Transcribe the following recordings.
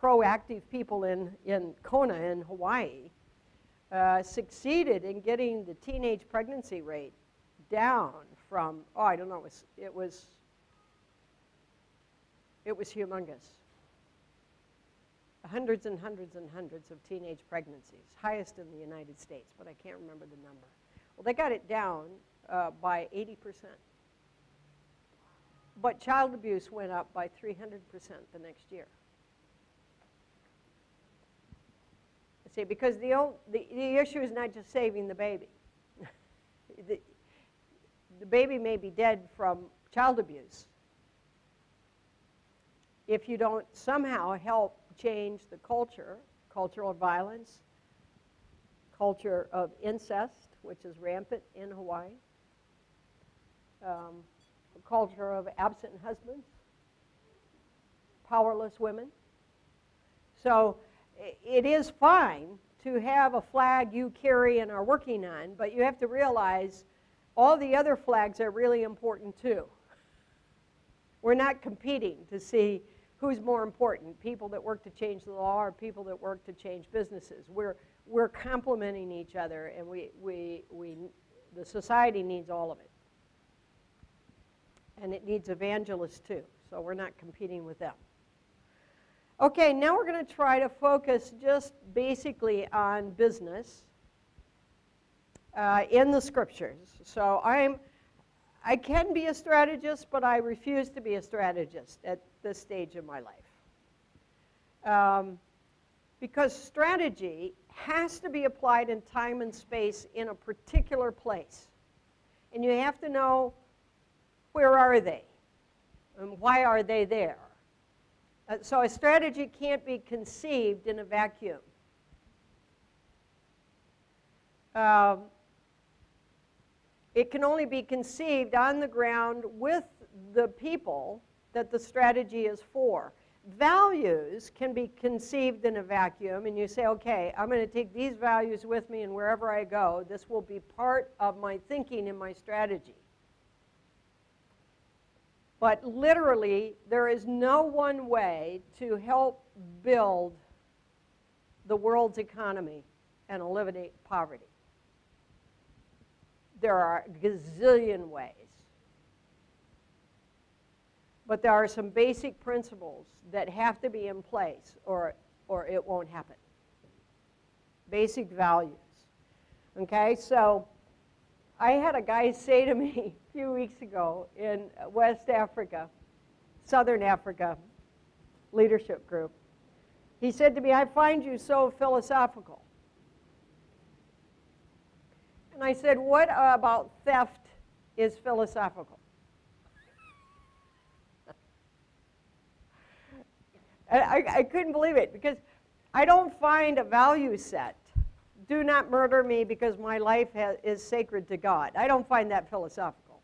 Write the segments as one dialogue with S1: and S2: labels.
S1: proactive people in Kona in Hawaii succeeded in getting the teenage pregnancy rate down from, oh, I don't know, it was humongous. Hundreds and hundreds and hundreds of teenage pregnancies, highest in the United States, but I can't remember the number. Well, they got it down by 80%. But child abuse went up by 300% the next year. See, because the issue is not just saving the baby. The baby may be dead from child abuse if you don't somehow help change the cultural violence, culture of incest, which is rampant in Hawaii, culture of absent husbands, powerless women. So it is fine to have a flag you carry and are working on, but you have to realize all the other flags are really important too. We're not competing to see who's more important, people that work to change the law or people that work to change businesses. We're complementing each other, and the society needs all of it. And it needs evangelists too, so we're not competing with them. Okay, now we're going to try to focus just basically on business in the scriptures. So I can be a strategist, but I refuse to be a strategist at this stage of my life. Because strategy has to be applied in time and space in a particular place. And you have to know, where are they? And why are they there? So a strategy can't be conceived in a vacuum. It can only be conceived on the ground with the people that the strategy is for. Values can be conceived in a vacuum, and you say, okay, I'm going to take these values with me, and wherever I go, this will be part of my thinking and my strategy. But literally, there is no one way to help build the world's economy and eliminate poverty. There are a gazillion ways. But there are some basic principles that have to be in place or it won't happen. Basic values. Okay, so I had a guy say to me a few weeks ago in West Africa, Southern Africa leadership group. He said to me, I find you so philosophical. And I said, what about theft is philosophical? I couldn't believe it, because I don't find a value set. Do not murder me because my life is sacred to God. I don't find that philosophical.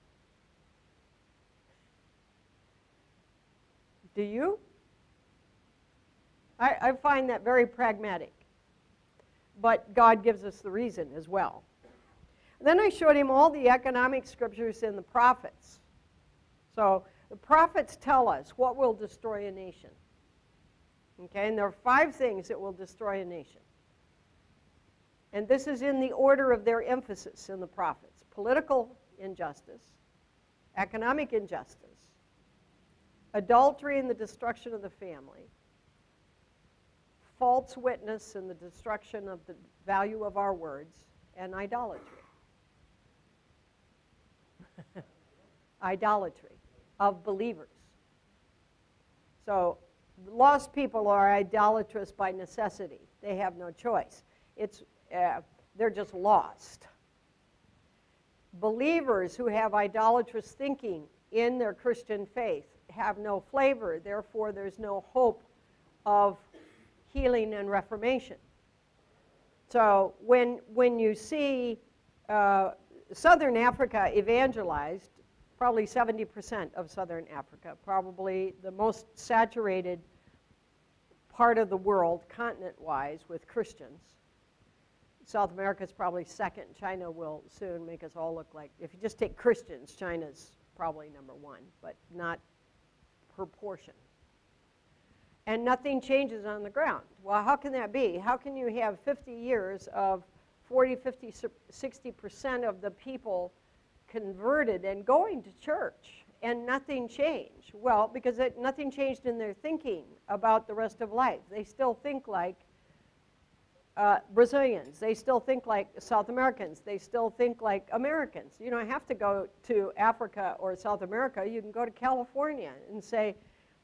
S1: Do you? I find that very pragmatic. But God gives us the reason as well. Then I showed him all the economic scriptures in the prophets. So the prophets tell us what will destroy a nation. Okay, and there are 5 things that will destroy a nation. And this is in the order of their emphasis in the prophets. Political injustice, economic injustice, adultery and the destruction of the family, false witness and the destruction of the value of our words, and idolatry. Idolatry of believers. So lost people are idolatrous by necessity. They have no choice. They're just lost. Believers who have idolatrous thinking in their Christian faith have no flavor. Therefore, there's no hope of healing and reformation. So when you see Southern Africa evangelized, probably 70% of Southern Africa, probably the most saturated part of the world, continent-wise, with Christians. South America is probably second. China will soon make us all look like, if you just take Christians, China's probably number 1, but not proportion. and nothing changes on the ground. Well, how can that be? How can you have 50 years of 40, 50, 60% of the people converted and going to church and nothing changed? Well, because nothing changed in their thinking about the rest of life. They still think like Brazilians. They still think like South Americans. They still think like Americans. You don't have to go to Africa or South America. You can go to California and say,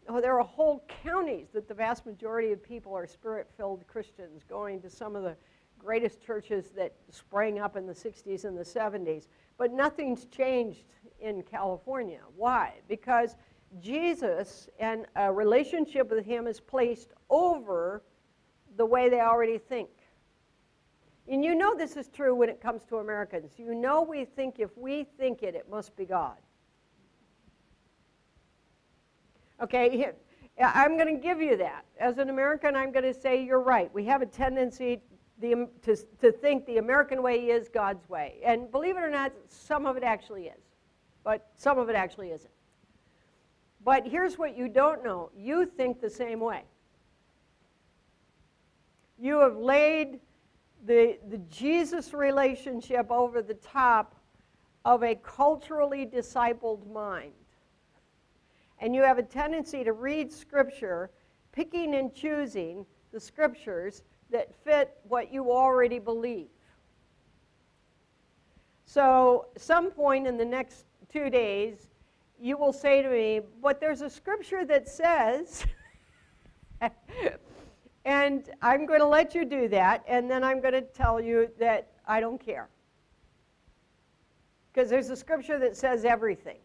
S1: oh, there are whole counties that the vast majority of people are spirit-filled Christians going to some of the greatest churches that sprang up in the 60s and the 70s. But nothing's changed in California. Why? Because Jesus and a relationship with him is placed over the way they already think. And you know this is true when it comes to Americans. You know we think if we think it, it must be God. Okay, here, I'm going to give you that. As an American, I'm going to say you're right. We have a tendency to think the American way is God's way. And believe it or not, some of it actually is. But some of it actually isn't. But here's what you don't know. You think the same way. You have laid the Jesus relationship over the top of a culturally discipled mind. And you have a tendency to read Scripture, picking and choosing the Scriptures that fit what you already believe. So, some point in the next 2 days, you will say to me, but there's a Scripture that says, and I'm going to let you do that, and then I'm going to tell you that I don't care. Because there's a Scripture that says everything.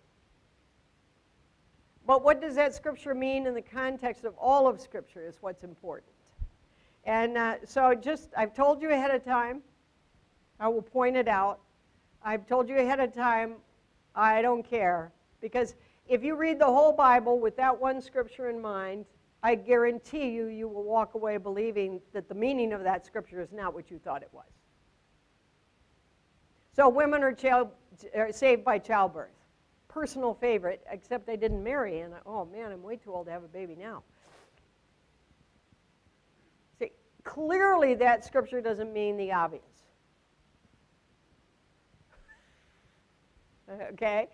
S1: But what does that Scripture mean in the context of all of Scripture is what's important. And so I've told you ahead of time. I will point it out. I've told you ahead of time, I don't care. Because if you read the whole Bible with that one Scripture in mind, I guarantee you, you will walk away believing that the meaning of that Scripture is not what you thought it was. So women are saved by childbirth. Personal favorite, except they didn't marry, and oh man, I'm way too old to have a baby now. See, clearly that Scripture doesn't mean the obvious. Okay?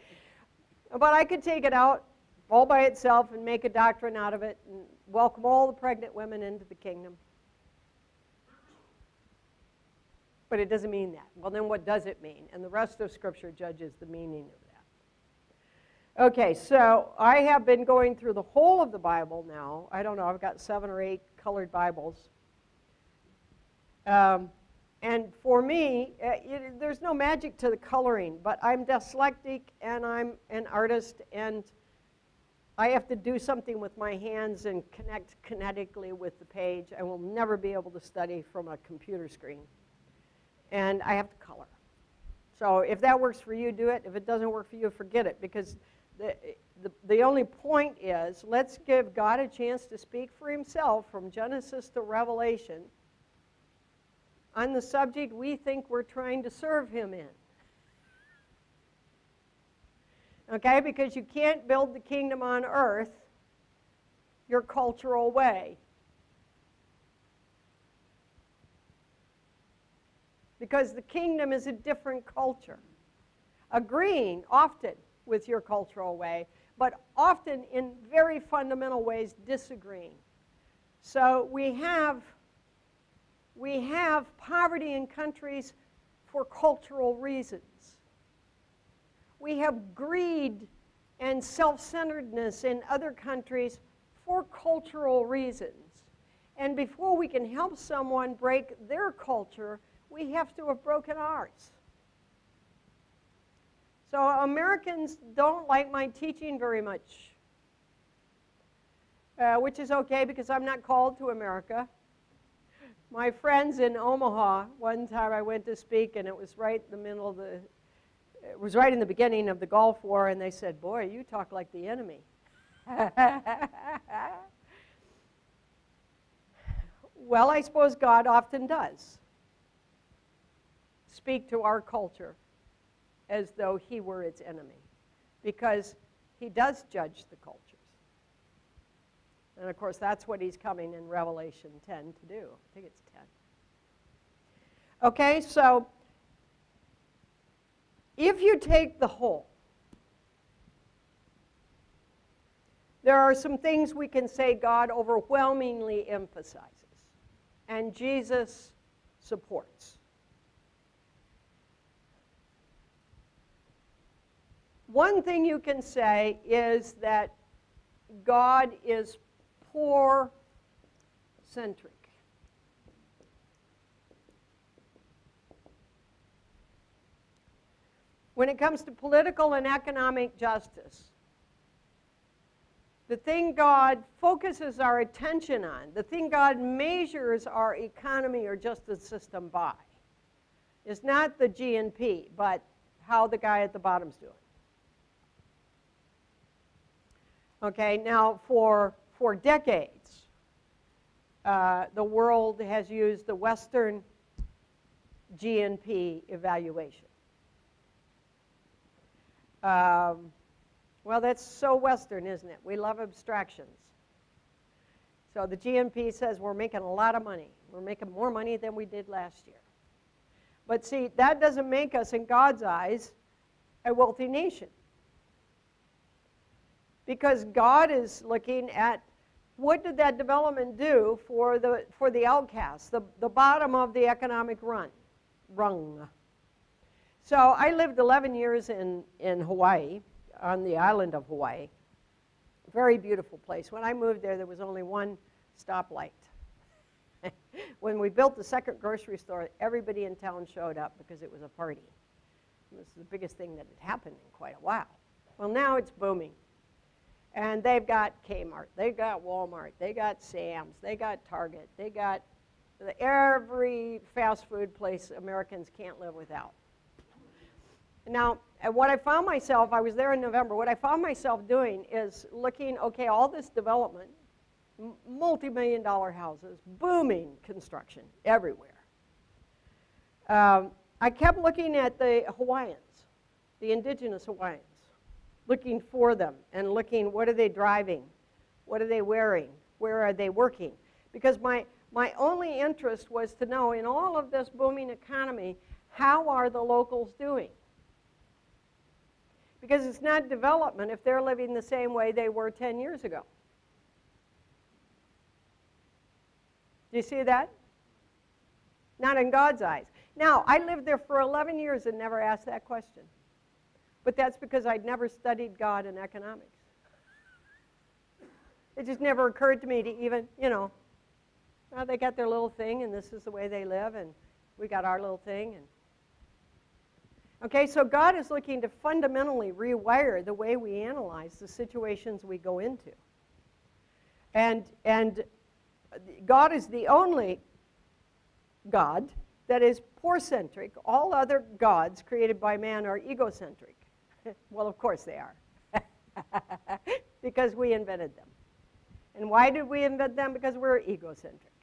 S1: But I could take it out all by itself and make a doctrine out of it and welcome all the pregnant women into the kingdom. But it doesn't mean that. Well, then what does it mean? And the rest of Scripture judges the meaning of that. Okay, so I have been going through the whole of the Bible now. I don't know, I've got 7 or 8 colored Bibles. And for me, there's no magic to the coloring, but I'm dyslexic and I'm an artist, and I have to do something with my hands and connect kinetically with the page. I will never be able to study from a computer screen. And I have to color. So if that works for you, do it. If it doesn't work for you, forget it, because the only point is, let's give God a chance to speak for himself from Genesis to Revelation on the subject we think we're trying to serve him in. Okay, because you can't build the kingdom on earth your cultural way. Because the kingdom is a different culture. Agreeing often with your cultural way, but often in very fundamental ways disagreeing. So we have poverty in countries for cultural reasons. We have greed and self-centeredness in other countries for cultural reasons. And before we can help someone break their culture, we have to have broken ours. So Americans don't like my teaching very much, which is okay because I'm not called to America. My friends in Omaha, one time I went to speak, and it was right in the middle of it was right in the beginning of the Gulf War, and they said, boy, you talk like the enemy. Well, I suppose God often does speak to our culture as though he were its enemy, because he does judge the cultures. And of course, that's what he's coming in Revelation 10 to do. I think it's 10. Okay, so if you take the whole, there are some things we can say God overwhelmingly emphasizes, and Jesus supports. One thing you can say is that God is poor-centric. When it comes to political and economic justice, the thing God focuses our attention on, the thing God measures our economy or justice system by, is not the GNP, but how the guy at the bottom's doing. Okay, now for decades, the world has used the Western GNP evaluation. Well, that's so Western, isn't it? We love abstractions. So the GNP says we're making a lot of money. We're making more money than we did last year. But see, that doesn't make us, in God's eyes, a wealthy nation. Because God is looking at what did that development do for the outcasts, the bottom of the economic rung. So I lived 11 years in Hawaii, on the island of Hawaii. Very beautiful place. When I moved there, there was only one stoplight. When we built the second grocery store, everybody in town showed up because it was a party. It was the biggest thing that had happened in quite a while. Well, now it's booming. And they've got Kmart, they've got Walmart, they got Sam's, they got Target, they got every fast food place Americans can't live without. Now, what I found myself, I was there in November, what I found myself doing is looking, okay, all this development, multi-million-dollar houses, booming construction everywhere. I kept looking at the Hawaiians, the indigenous Hawaiians, looking for them and looking, what are they driving? What are they wearing? Where are they working? Because my only interest was to know, in all of this booming economy, how are the locals doing? Because it's not development if they're living the same way they were 10 years ago. Do you see that? Not in God's eyes. Now, I lived there for 11 years and never asked that question. But that's because I'd never studied God in economics. It just never occurred to me to even, well, they got their little thing, and this is the way they live, and we got our little thing. Okay, so God is looking to fundamentally rewire the way we analyze the situations we go into. And God is the only God that is poor-centric. All other gods created by man are egocentric. Well, of course they are, because we invented them. And why did we invent them? Because we're egocentric.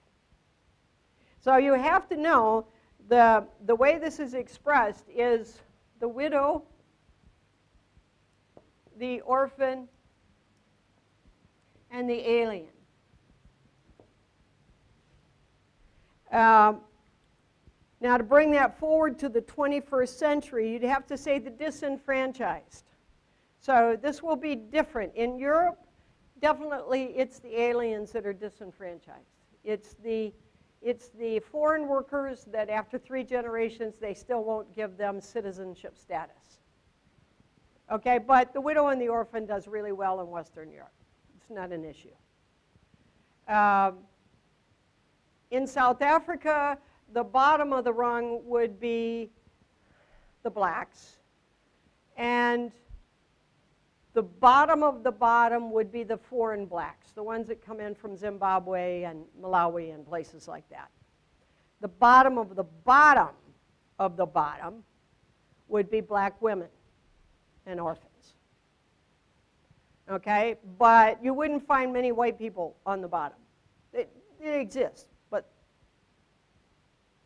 S1: So you have to know the way this is expressed is the widow, the orphan, and the alien. Now, to bring that forward to the 21st century, you'd have to say the disenfranchised. So this will be different. In Europe, definitely it's the aliens that are disenfranchised. It's the foreign workers that after 3 generations, they still won't give them citizenship status. Okay, but the widow and the orphan does really well in Western Europe. It's not an issue. In South Africa, the bottom of the rung would be the blacks, and the bottom of the bottom would be the foreign blacks, the ones that come in from Zimbabwe and Malawi and places like that. The bottom of the bottom of the bottom would be black women and orphans. Okay, but you wouldn't find many white people on the bottom. It exists, but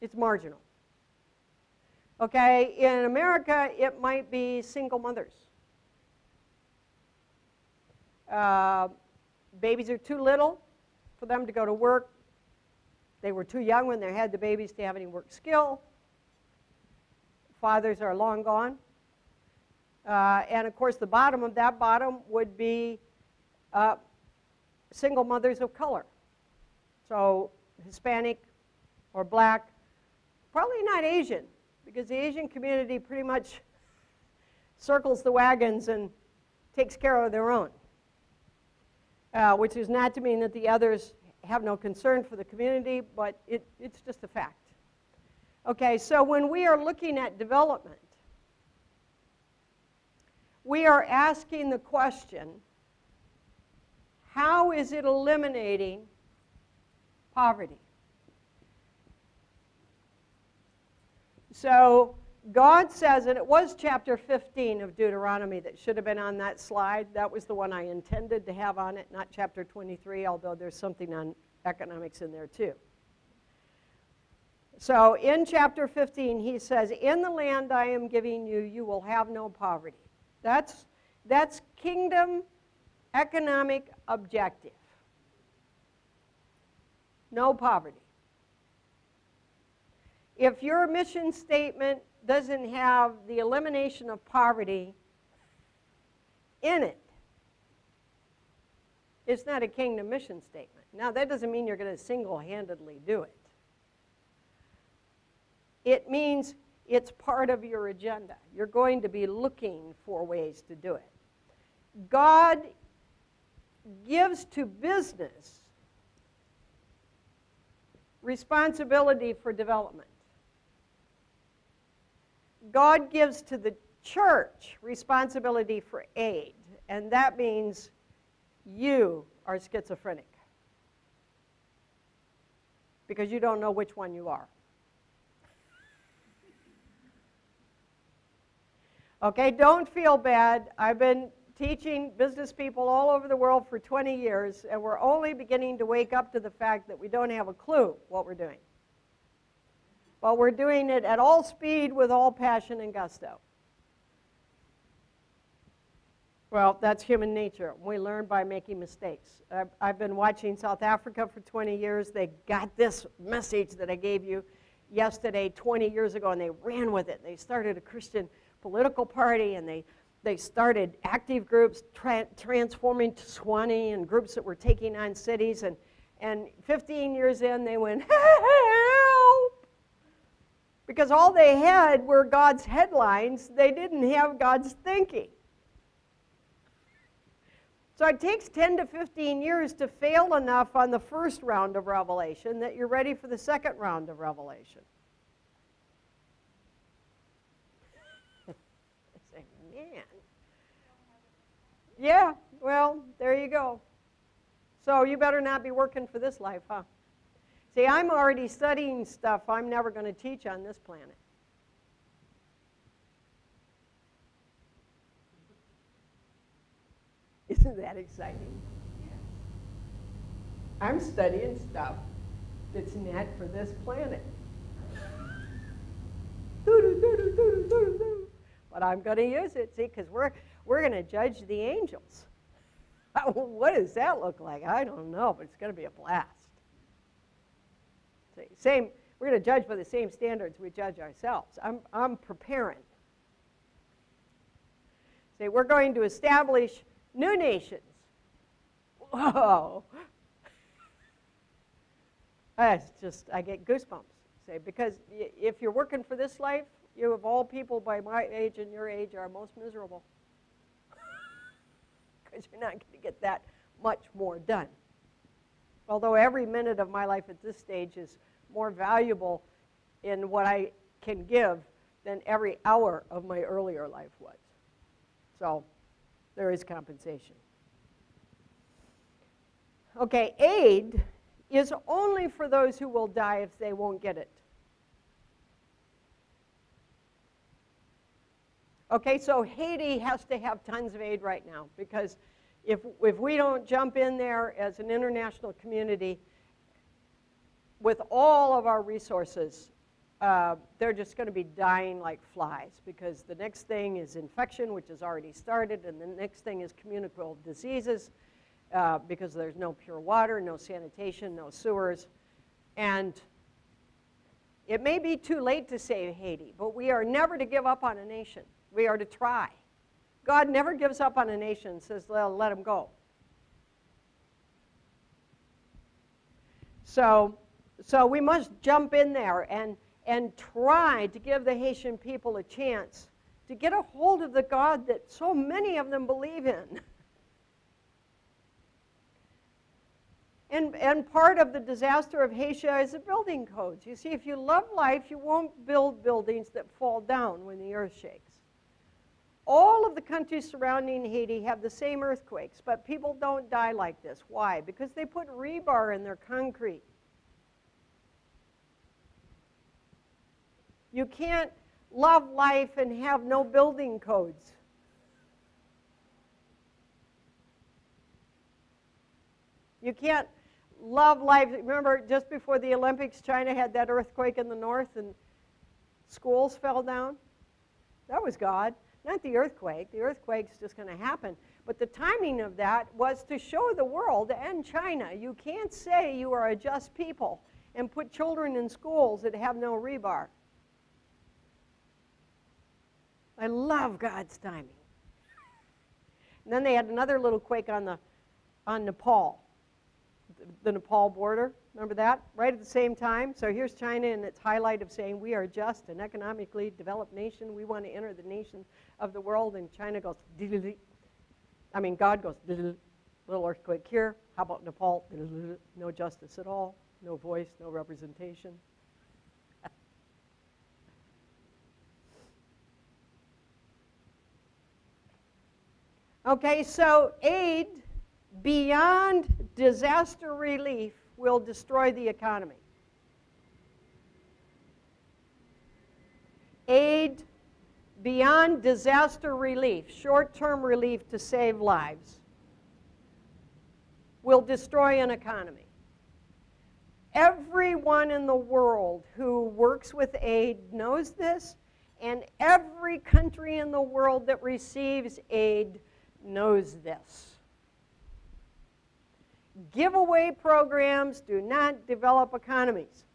S1: it's marginal. Okay, in America, it might be single mothers. babies are too little for them to go to work. They were too young when they had the babies to have any work skill. Fathers are long gone. And of course, the bottom of that bottom would be single mothers of color. So Hispanic or black, probably not Asian, because the Asian community pretty much circles the wagons and takes care of their own, which is not to mean that the others have no concern for the community, but it's just a fact. Okay, so when we are looking at development, we are asking the question, how is it eliminating poverty? So God says, and it was chapter 15 of Deuteronomy that should have been on that slide. That was the one I intended to have on it, not chapter 23, although there's something on economics in there too. So in chapter 15, he says, in the land I am giving you, you will have no poverty. That's kingdom economic objective. No poverty. If your mission statement doesn't have the elimination of poverty in it, it's not a kingdom mission statement. Now, that doesn't mean you're going to single-handedly do it. It means it's part of your agenda. You're going to be looking for ways to do it. God gives to business responsibility for development. God gives to the church responsibility for aid, and that means you are schizophrenic because you don't know which one you are. Okay, don't feel bad. I've been teaching business people all over the world for 20 years, and we're only beginning to wake up to the fact that we don't have a clue what we're doing. Well, we're doing it at all speed with all passion and gusto. Well, that's human nature. We learn by making mistakes. I've been watching South Africa for 20 years. They got this message that I gave you yesterday 20 years ago, and they ran with it. They started a Christian political party, and they started active groups transforming to Swanee and groups that were taking on cities. And 15 years in, they went, help! Because all they had were God's headlines. They didn't have God's thinking. So it takes 10 to 15 years to fail enough on the first round of revelation that you're ready for the second round of revelation. I say, man. Yeah, well, there you go. So you better not be working for this life, huh? See, I'm already studying stuff I'm never going to teach on this planet. Isn't that exciting? I'm studying stuff that's not for this planet. But I'm going to use it, see, because we're going to judge the angels. What does that look like? I don't know, but it's going to be a blast. See, we're going to judge by the same standards we judge ourselves. I'm preparing. See, we're going to establish new nations. Whoa. That's just, I get goosebumps. See, because if you're working for this life, you of all people by my age and your age are most miserable. Because you're not going to get that much more done. Although every minute of my life at this stage is more valuable in what I can give than every hour of my earlier life was. So there is compensation. Okay, aid is only for those who will die if they won't get it. Okay, so Haiti has to have tons of aid right now because if we don't jump in there as an international community with all of our resources, they're just going to be dying like flies because the next thing is infection, which has already started, and the next thing is communicable diseases, because there's no pure water, no sanitation, no sewers. And it may be too late to save Haiti, but we are never to give up on a nation. We are to try. God never gives up on a nation and says, well, let them go. So we must jump in there and try to give the Haitian people a chance to get a hold of the God that so many of them believe in. And part of the disaster of Haiti is the building codes. You see, if you love life, you won't build buildings that fall down when the earth shakes. All of the countries surrounding Haiti have the same earthquakes, but people don't die like this. Why? Because they put rebar in their concrete. You can't love life and have no building codes. You can't love life. Remember, just before the Olympics, China had that earthquake in the north and schools fell down? That was God, not the earthquake. The earthquake's just going to happen. But the timing of that was to show the world and China, you can't say you are a just people and put children in schools that have no rebar. I love God's timing. And then they had another little quake on Nepal. The Nepal border, remember that? Right at the same time. So here's China in its highlight of saying we are just an economically developed nation. We want to enter the nations of the world. And China goes, God goes, little earthquake here. How about Nepal? No justice at all. No voice, no representation. Okay, so aid beyond disaster relief will destroy the economy. Aid beyond disaster relief, short-term relief to save lives, will destroy an economy. Everyone in the world who works with aid knows this, and every country in the world that receives aid knows this. Giveaway programs do not develop economies.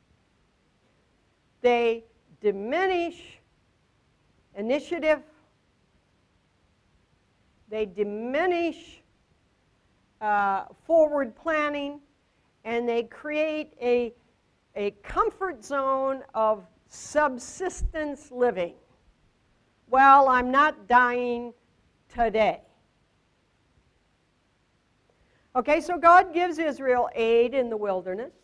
S1: They diminish initiative. They diminish forward planning, and they create a comfort zone of subsistence living. Well, I'm not dying today. Okay, so God gives Israel aid in the wilderness.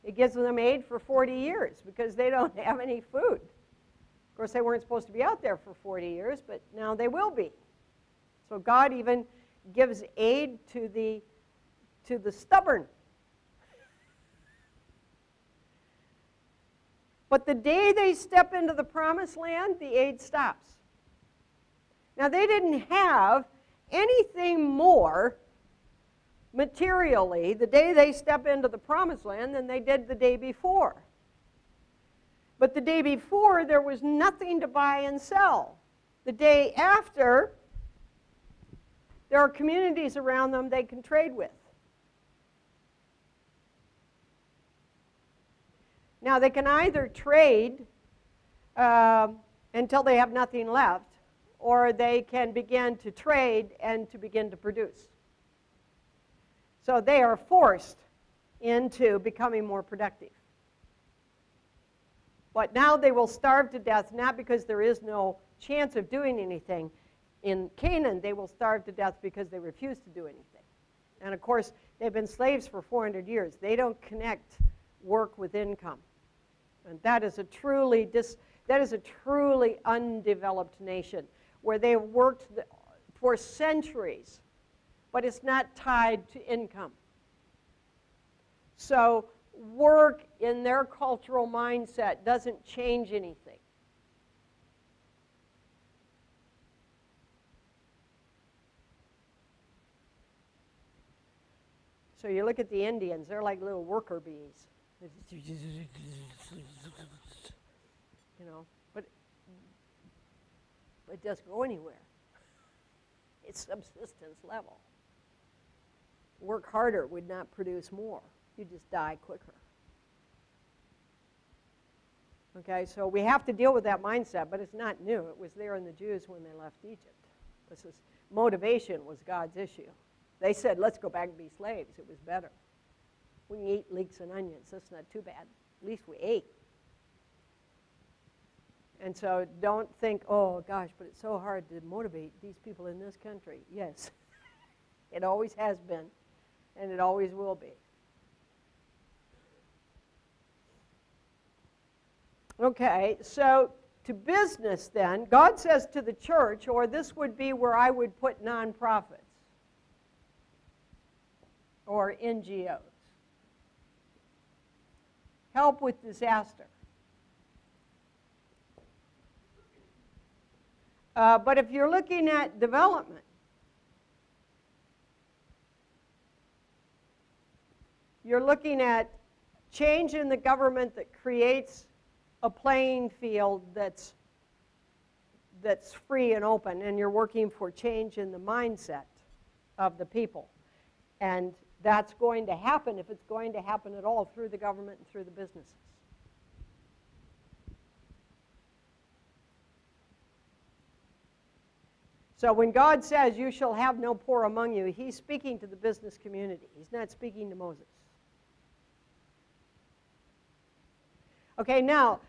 S1: He gives them aid for 40 years because they don't have any food. Of course, they weren't supposed to be out there for 40 years, but now they will be. So God even gives aid to the stubborn. But the day they step into the promised land, the aid stops. Now, they didn't have anything more materially the day they step into the promised land than they did the day before. But the day before, there was nothing to buy and sell. The day after, there are communities around them they can trade with. Now, they can either trade until they have nothing left, or they can begin to trade and to begin to produce. So they are forced into becoming more productive. But now they will starve to death, not because there is no chance of doing anything. In Canaan, they will starve to death because they refuse to do anything. And of course, they've been slaves for 400 years. They don't connect work with income. And that is a truly undeveloped nation where they have worked for centuries, but it's not tied to income. So work in their cultural mindset doesn't change anything. So you look at the Indians, they're like little worker bees. You know, but it doesn't go anywhere. It's subsistence level. work harder would not produce more. You just die quicker. Okay, so we have to deal with that mindset, but it's not new. It was there in the Jews when they left Egypt. This is, motivation was God's issue. They said, let's go back and be slaves. It was better. We can eat leeks and onions. That's not too bad. At least we ate. And so don't think, oh, gosh, but it's so hard to motivate these people in this country. Yes, it always has been, and it always will be. Okay, so to business then, God says to the church, or this would be where I would put nonprofits or NGOs. Help with disaster. But if you're looking at development, you're looking at change in the government that creates a playing field that's free and open, and you're working for change in the mindset of the people. And that's going to happen, if it's going to happen at all, through the government and through the businesses. So when God says, you shall have no poor among you, he's speaking to the business community. He's not speaking to Moses. Okay, now,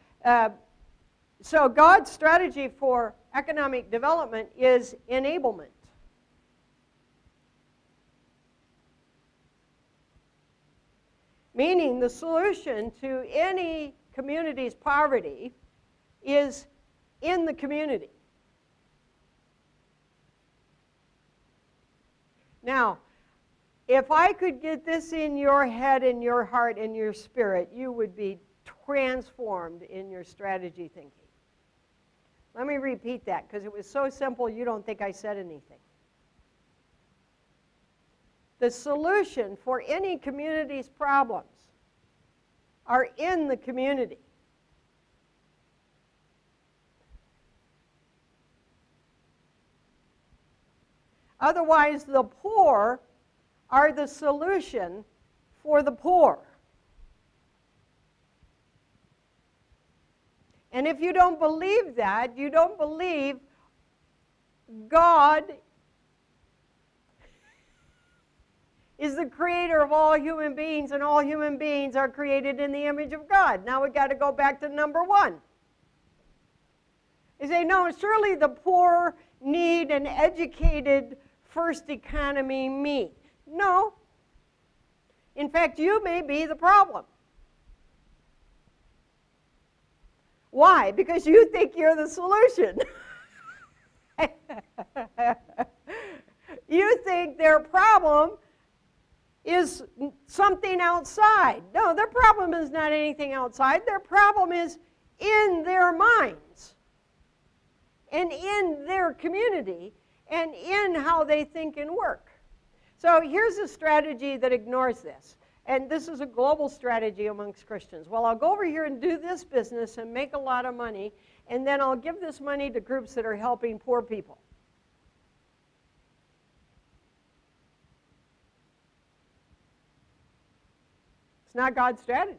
S1: so God's strategy for economic development is enablement. Meaning the solution to any community's poverty is in the community. Now, if I could get this in your head and your heart and your spirit, you would be transformed in your strategy thinking. Let me repeat that, because it was so simple you don't think I said anything. The solution for any community's problems are in the community. Otherwise, the poor are the solution for the poor. And if you don't believe that, you don't believe God is the creator of all human beings, and all human beings are created in the image of God. Now we've got to go back to number one. You say, no, surely the poor need an educated first economy me. No. In fact, you may be the problem. Why? Because you think you're the solution. You think their problem is something outside. No, their problem is not anything outside. Their problem is in their minds and in their community and in how they think and work. So here's a strategy that ignores this. And this is a global strategy amongst Christians. Well, I'll go over here and do this business and make a lot of money, and then I'll give this money to groups that are helping poor people. It's not God's strategy.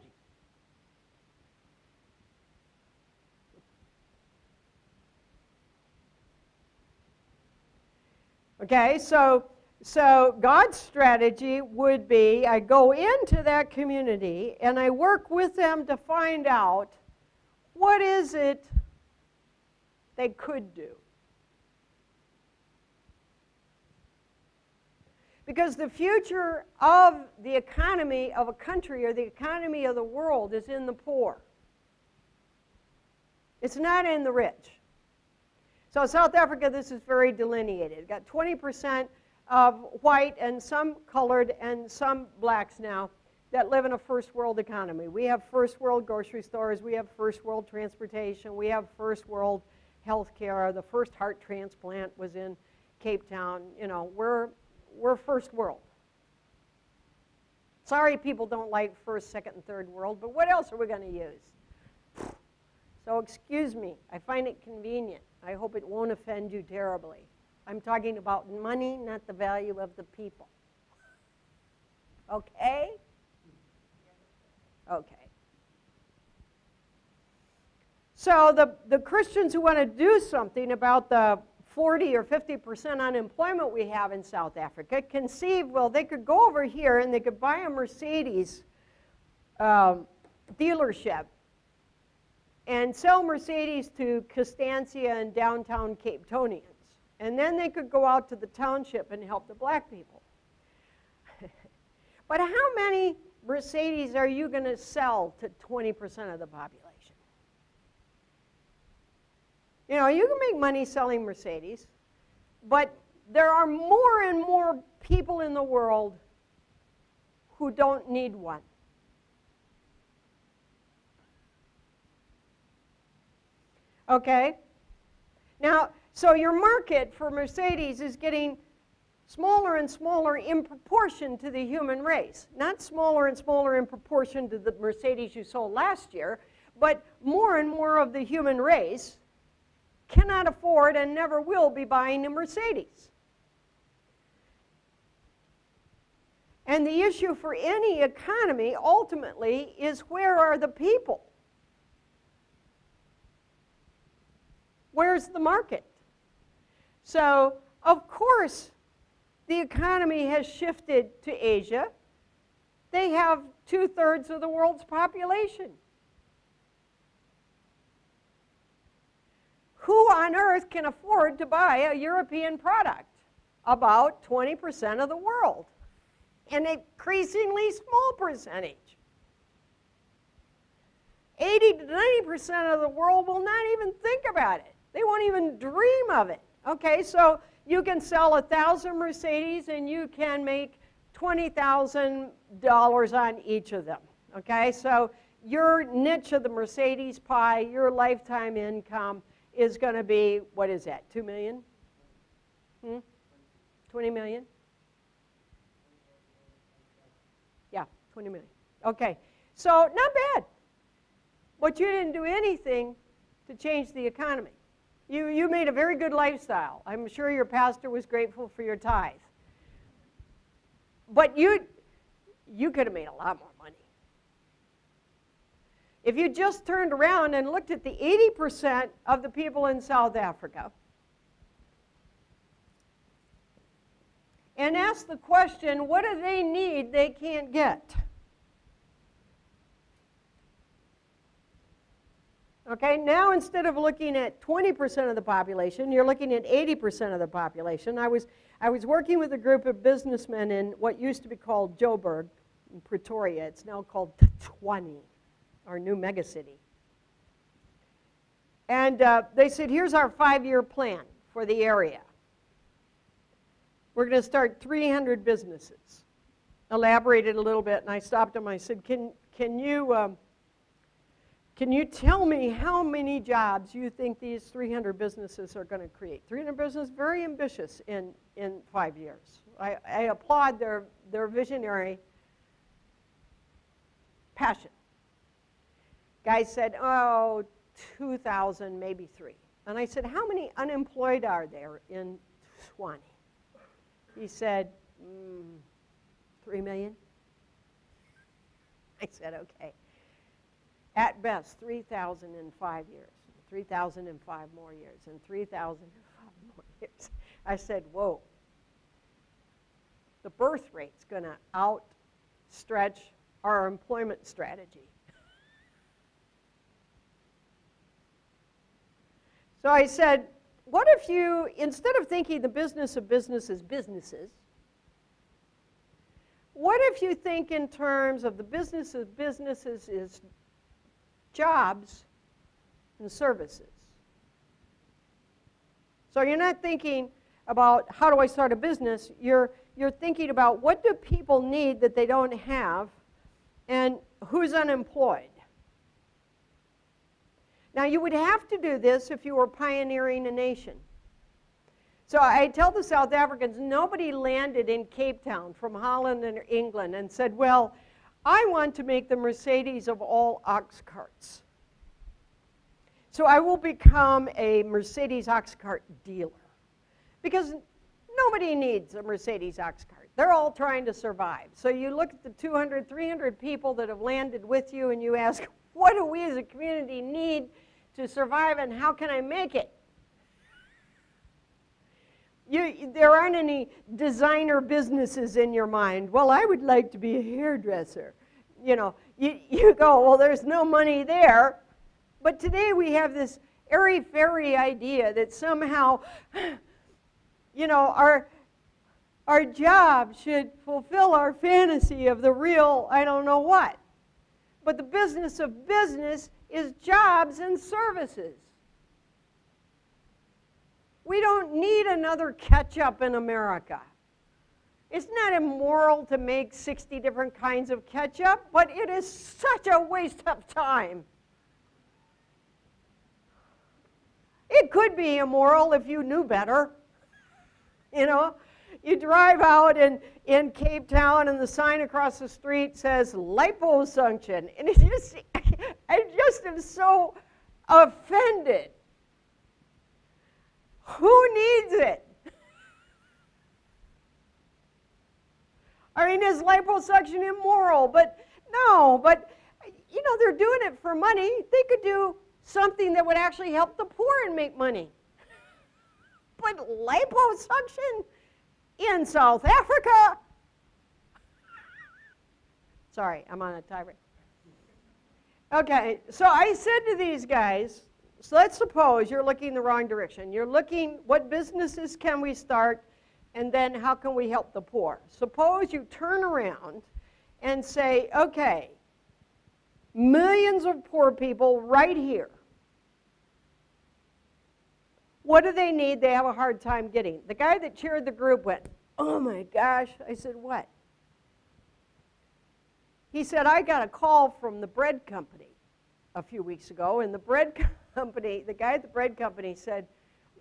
S1: Okay, so God's strategy would be, I go into that community and I work with them to find out what is it they could do. Because the future of the economy of a country or the economy of the world is in the poor. It's not in the rich. So South Africa, this is very delineated. Got 20% of white and some colored and some blacks now that live in a first world economy. We have first world grocery stores, we have first world transportation, we have first world health care. The first heart transplant was in Cape Town. You know, we're first world. Sorry people don't like first, second, and third world, but what else are we going to use? So excuse me, I find it convenient. I hope it won't offend you terribly. I'm talking about money, not the value of the people. Okay? Okay. So the Christians who want to do something about the 40 or 50% unemployment we have in South Africa conceive, well, they could go over here and they could buy a Mercedes dealership and sell Mercedes to Constancia and downtown Cape Townians. And then they could go out to the township and help the black people. But how many Mercedes are you going to sell to 20% of the population? You know, you can make money selling Mercedes, but there are more and more people in the world who don't need one. Okay? Now, so your market for Mercedes is getting smaller and smaller in proportion to the human race. Not smaller and smaller in proportion to the Mercedes you sold last year, but more and more of the human race cannot afford and never will be buying a Mercedes. And the issue for any economy ultimately is, where are the people? Where's the market? So, of course, the economy has shifted to Asia. They have 2/3 of the world's population. Who on earth can afford to buy a European product? About 20% of the world. An increasingly small percentage. 80 to 90% of the world will not even think about it. They won't even dream of it. Okay, so you can sell 1,000 Mercedes and you can make $20,000 on each of them. Okay, so your niche of the Mercedes pie, your lifetime income is going to be, what is that, 2 million? 20 million? Yeah, 20 million. Okay, so not bad. But you didn't do anything to change the economy. You made a very good lifestyle. I'm sure your pastor was grateful for your tithe. But you could have made a lot more money. If you just turned around and looked at the 80% of the people in South Africa and asked the question, what do they need they can't get? Okay, now instead of looking at 20% of the population, you're looking at 80% of the population. I was working with a group of businessmen in what used to be called Joburg, in Pretoria. It's now called Tshwane, our new megacity. And they said, here's our 5-year plan for the area. We're going to start 300 businesses. Elaborated a little bit, and I stopped them. I said, can you tell me how many jobs you think these 300 businesses are going to create? 300 businesses, very ambitious in 5 years. I applaud their visionary passion. Guy said, oh, 2,000, maybe 3. And I said, how many unemployed are there in Tshwane? He said, 3 million. I said, okay. At best, 3,000 in 5 years, 3,005 more years, and 3,005 more years. I said, whoa. The birth rate's going to outstretch our employment strategy. So I said, what if you, instead of thinking the business of business is businesses, what if you think in terms of the business of businesses is jobs and services? So you're not thinking about how do I start a business, you're thinking about what do people need that they don't have and who's unemployed. Now you would have to do this if you were pioneering a nation. So I tell the South Africans, nobody landed in Cape Town from Holland and England and said, well, I want to make the Mercedes of all ox carts. So I will become a Mercedes ox cart dealer. Because nobody needs a Mercedes ox cart. They're all trying to survive. So you look at the 200, 300 people that have landed with you and you ask, what do we as a community need to survive and how can I make it? There aren't any designer businesses in your mind. Well, I would like to be a hairdresser. You know, you go, well, there's no money there. But today we have this airy-fairy idea that somehow, you know, our job should fulfill our fantasy of the real I don't know what. But the business of business is jobs and services. We don't need another ketchup in America. It's not immoral to make 60 different kinds of ketchup, but it is such a waste of time. It could be immoral if you knew better. You know, you drive out in Cape Town and the sign across the street says liposuction. And it's just, I just am so offended. Who needs it? I mean, is liposuction immoral? But no, but you know, they're doing it for money. They could do something that would actually help the poor and make money. But liposuction in South Africa? Sorry, I'm on a tirade. Okay, so I said to these guys, so let's suppose you're looking the wrong direction. You're looking, what businesses can we start, and then how can we help the poor? Suppose you turn around and say, okay, millions of poor people right here. What do they need? They have a hard time getting. The guy that chaired the group went, oh my gosh. I said, what? He said, I got a call from the bread company a few weeks ago, and the bread company, the guy at the bread company said,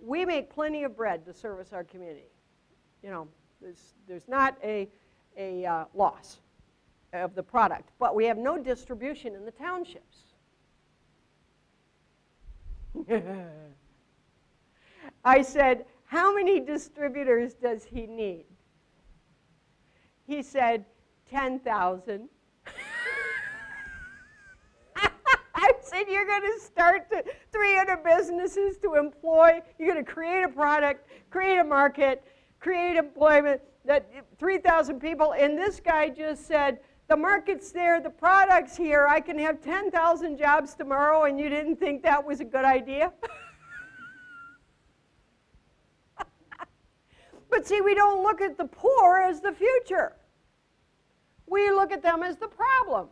S1: we make plenty of bread to service our community. You know, there's not a loss of the product, but we have no distribution in the townships. I said, how many distributors does he need? He said, 10,000. I said, you're going to start 300 businesses to employ, you're going to create a product, create a market, create employment, that 3,000 people, and this guy just said, the market's there, the product's here, I can have 10,000 jobs tomorrow, and you didn't think that was a good idea? But see, we don't look at the poor as the future. We look at them as the problem.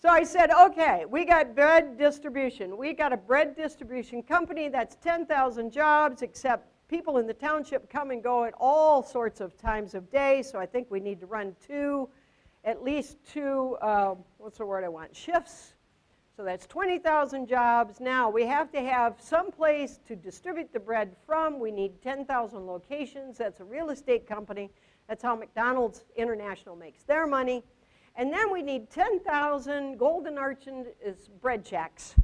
S1: So I said, okay, we got bread distribution. We got a bread distribution company that's 10,000 jobs, except people in the township come and go at all sorts of times of day, so I think we need to run at least two, what's the word I want, shifts. So that's 20,000 jobs. Now we have to have some place to distribute the bread from. We need 10,000 locations. That's a real estate company. That's how McDonald's International makes their money. And then we need 10,000 Golden Arch bread shacks.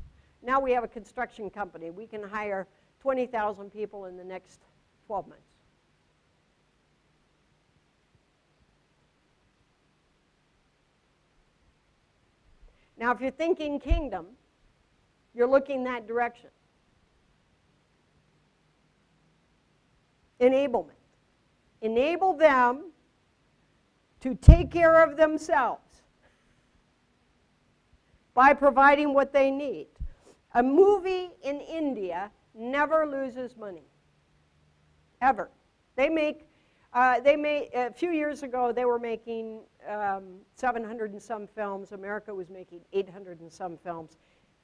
S1: Now we have a construction company. We can hire 20,000 people in the next 12 months. Now, if you're thinking kingdom, you're looking that direction. Enablement. Enable them to take care of themselves by providing what they need. A movie in India never loses money, ever. They made, a few years ago, they were making 700 and some films. America was making 800 and some films.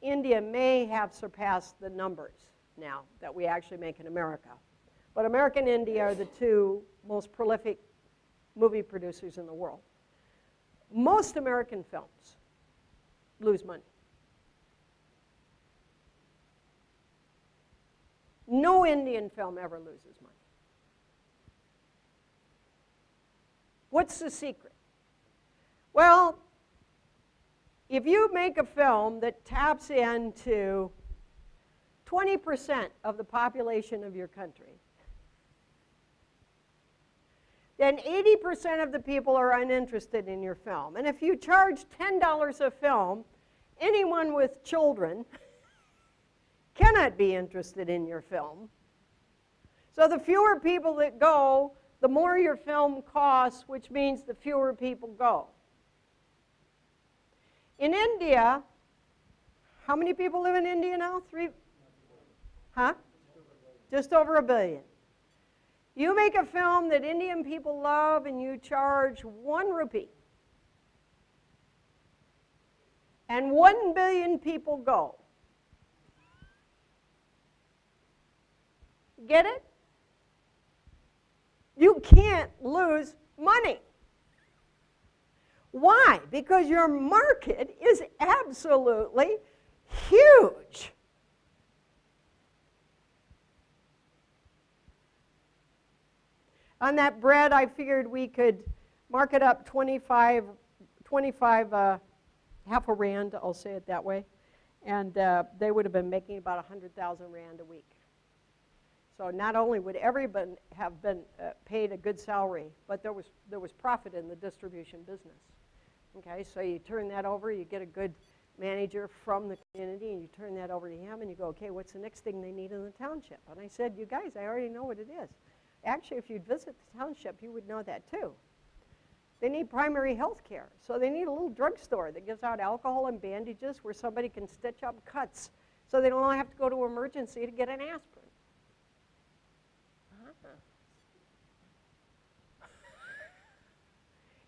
S1: India may have surpassed the numbers now that we actually make in America. But America and India are the two most prolific movie producers in the world. Most American films lose money. No Indian film ever loses money. What's the secret? Well, if you make a film that taps into 20% of the population of your country, then 80% of the people are uninterested in your film. And if you charge $10 a film, anyone with children cannot be interested in your film. So the fewer people that go, the more your film costs, which means the fewer people go. In India, how many people live in India now? Huh? Just over a billion. You make a film that Indian people love and you charge 1 rupee. And 1 billion people go. Get it? You can't lose money. Why? Because your market is absolutely huge. On that bread, I figured we could mark it up 25, half a rand, I'll say it that way, and they would have been making about 100,000 rand a week. So not only would everyone have been paid a good salary, but there was profit in the distribution business. Okay, so you turn that over, you get a good manager from the community, and you turn that over to him, and you go, okay, what's the next thing they need in the township? And I said, you guys, I already know what it is. Actually, if you'd visit the township, you would know that too. They need primary health care. So they need a little drugstore that gives out alcohol and bandages where somebody can stitch up cuts so they don't have to go to emergency to get an aspirin.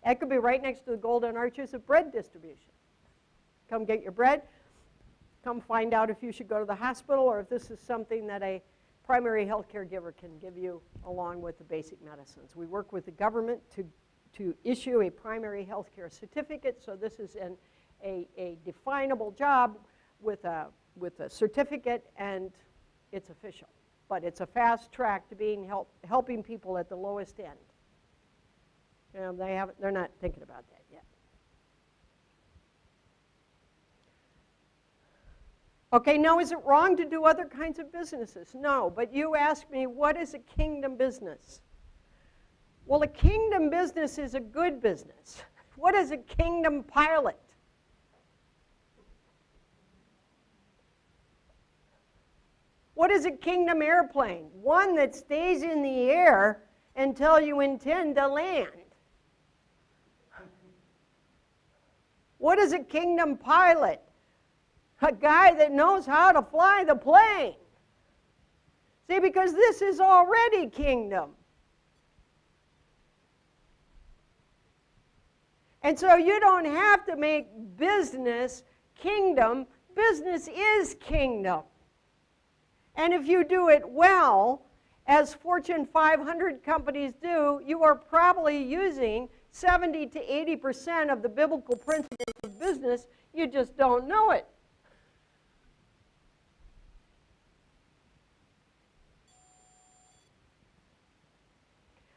S1: That could be right next to the Golden Arches of bread distribution. Come get your bread. Come find out if you should go to the hospital or if this is something that a primary health care giver can give you along with the basic medicines. We work with the government to issue a primary health care certificate, so this is a definable job with a certificate, and it's official. But it's a fast track to being helping people at the lowest end. You know, they're not thinking about that yet. Okay, now is it wrong to do other kinds of businesses? No, but you ask me, what is a kingdom business? Well, a kingdom business is a good business. What is a kingdom pilot? What is a kingdom airplane? One that stays in the air until you intend to land. What is a kingdom pilot? A guy that knows how to fly the plane. See, because this is already kingdom. And so you don't have to make business kingdom. Business is kingdom. And if you do it well, as Fortune 500 companies do, you are probably using 70 to 80% of the biblical principles of business. You just don't know it.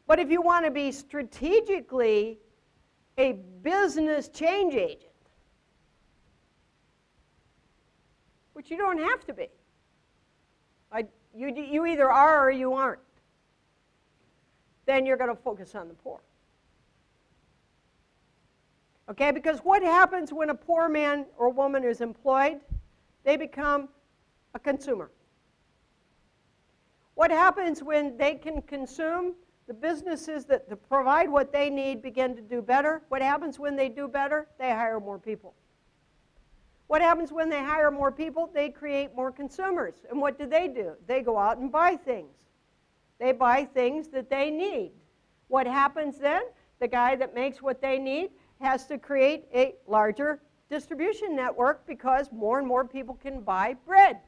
S1: But if you want to be strategically a business change agent, which you don't have to be, you either are or you aren't, then you're going to focus on the poor. Okay, because what happens when a poor man or woman is employed? They become a consumer. What happens when they can consume? The businesses that provide what they need begin to do better. What happens when they do better? They hire more people. What happens when they hire more people? They create more consumers. And what do? They go out and buy things. They buy things that they need. What happens then? The guy that makes what they need has to create a larger distribution network because more and more people can buy bread.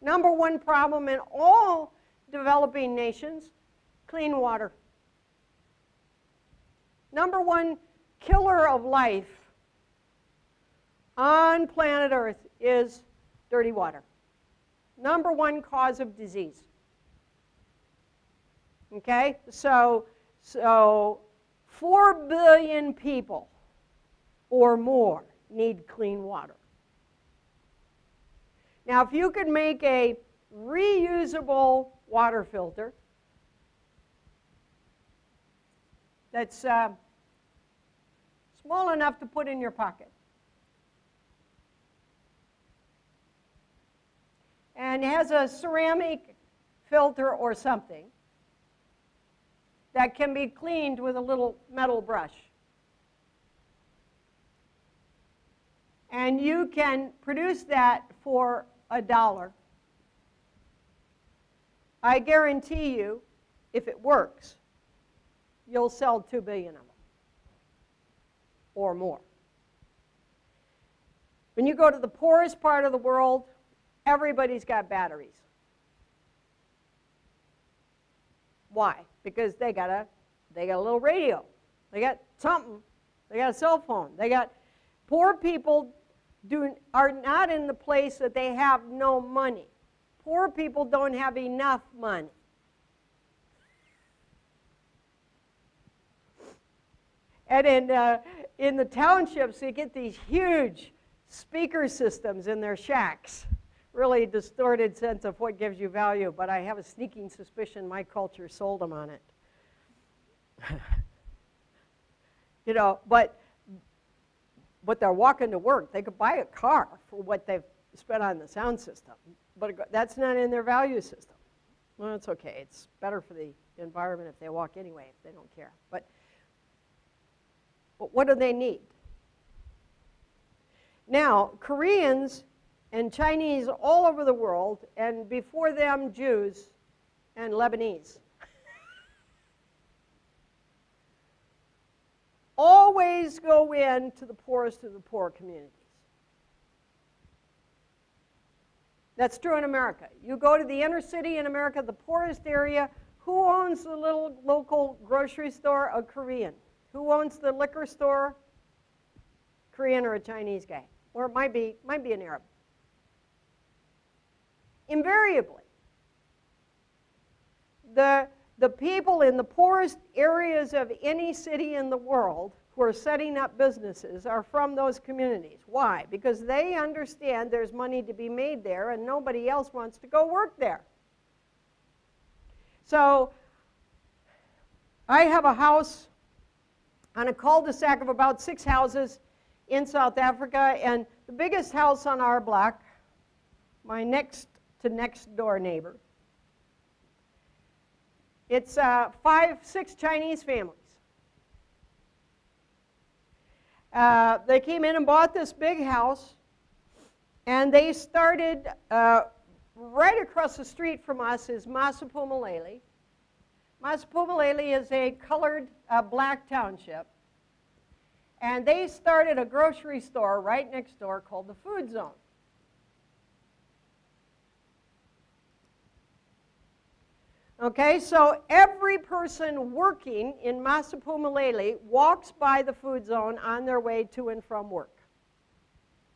S1: Number one problem in all developing nations, clean water. Number one killer of life on planet Earth is dirty water. Number one cause of disease. Okay, so 4 billion people or more need clean water. Now, if you could make a reusable water filter that's small enough to put in your pocket, and has a ceramic filter or something that can be cleaned with a little metal brush, and you can produce that for $1, I guarantee you, if it works, you'll sell 2 billion of them or more. When you go to the poorest part of the world, everybody's got batteries. Why? Because they got a little radio. They got something. They got a cell phone. Poor people are not in the place that they have no money. Poor people don't have enough money. And in the townships, they get these huge speaker systems in their shacks. Really distorted sense of what gives you value, but I have a sneaking suspicion my culture sold them on it. You know, but they're walking to work. They could buy a car for what they've spent on the sound system, but that's not in their value system. Well, it's okay. It's better for the environment if they walk anyway, if they don't care. But what do they need? Now, Koreans and Chinese all over the world, and before them, Jews and Lebanese, always go into the poorest of the poor communities. That's true in America. You go to the inner city in America, the poorest area, who owns the little local grocery store? A Korean. Who owns the liquor store? Korean or a Chinese guy. Or it might be an Arab. Invariably, the people in the poorest areas of any city in the world who are setting up businesses are from those communities. Why? Because they understand there's money to be made there and nobody else wants to go work there. So I have a house on a cul-de-sac of about 6 houses in South Africa, and the biggest house on our block, my next to next door neighbor, it's 6 Chinese families. They came in and bought this big house, and they started right across the street from us is Masipumalele. Masipumalele is a colored black township, and they started a grocery store right next door called the Food Zone. Okay, so every person working in Masipumalele walks by the Food Zone on their way to and from work.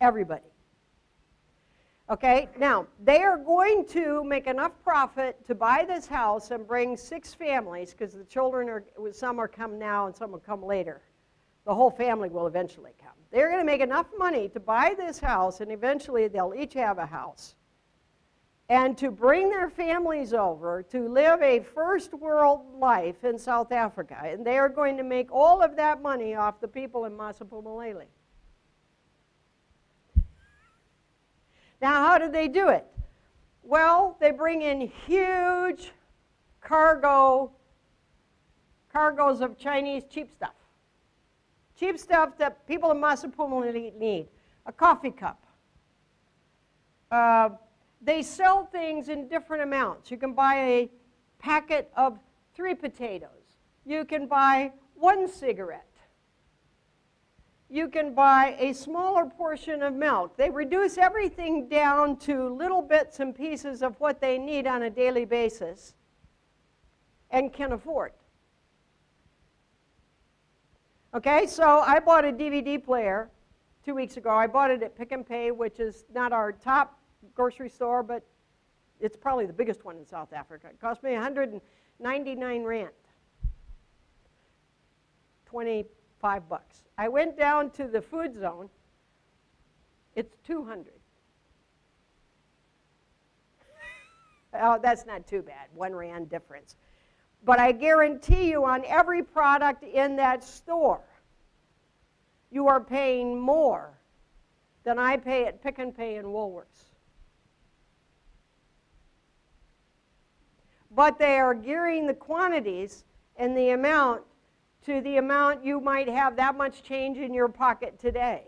S1: Everybody. Okay, now they are going to make enough profit to buy this house and bring 6 families, because the children some are come now and some will come later. The whole family will eventually come. They're going to make enough money to buy this house, and eventually they'll each have a house, and to bring their families over to live a first world life in South Africa. And they are going to make all of that money off the people in Masipumalele. Now, how do they do it? Well, they bring in huge cargoes of Chinese cheap stuff. Cheap stuff that people in Masipumalele need. A coffee cup. They sell things in different amounts. You can buy a packet of 3 potatoes. You can buy 1 cigarette. You can buy a smaller portion of milk. They reduce everything down to little bits and pieces of what they need on a daily basis and can afford. Okay, so I bought a DVD player 2 weeks ago. I bought it at Pick and Pay, which is not our top grocery store, but it's probably the biggest one in South Africa. It cost me 199 rand, 25 bucks. I went down to the Food Zone. It's 200. Oh, that's not too bad, 1 rand difference. But I guarantee you on every product in that store, you are paying more than I pay at Pick and Pay and Woolworths. But they are gearing the quantities and the amount to the amount you might have that much change in your pocket today.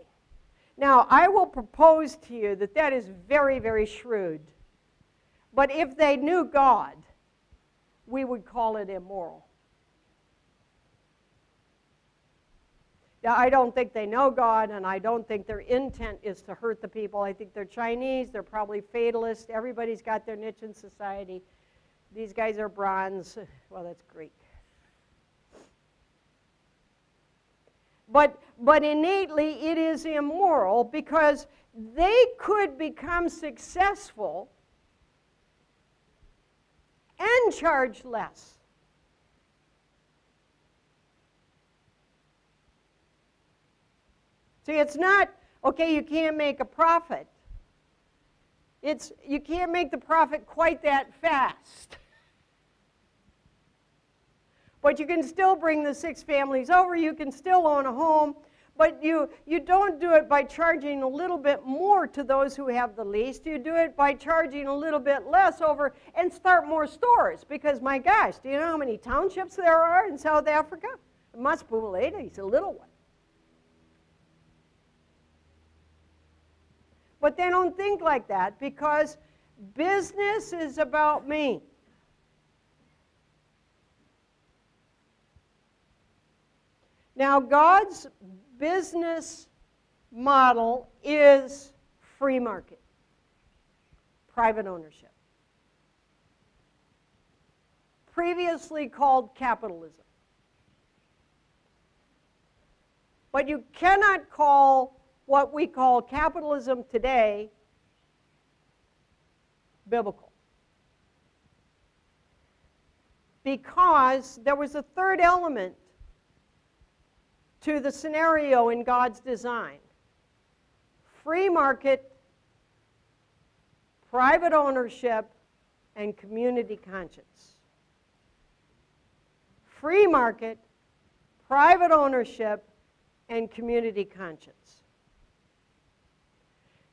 S1: Now, I will propose to you that that is very, very shrewd. But if they knew God, we would call it immoral. Now, I don't think they know God, and I don't think their intent is to hurt the people. I think they're Chinese, they're probably fatalist. Everybody's got their niche in society. These guys are bronze. Well, that's Greek. But innately, it is immoral because they could become successful and charge less. See, it's not, okay, you can't make a profit. It's, you can't make the profit quite that fast. But you can still bring the 6 families over, you can still own a home, but you don't do it by charging a little bit more to those who have the least. You do it by charging a little bit less over and start more stores. Because my gosh, do you know how many townships there are in South Africa? Masbuleta is a little one. But they don't think like that because business is about me. Now, God's business model is free market, private ownership, previously called capitalism. But you cannot call what we call capitalism today biblical. Because there was a third element to the scenario in God's design. Free market, private ownership, and community conscience. Free market, private ownership, and community conscience.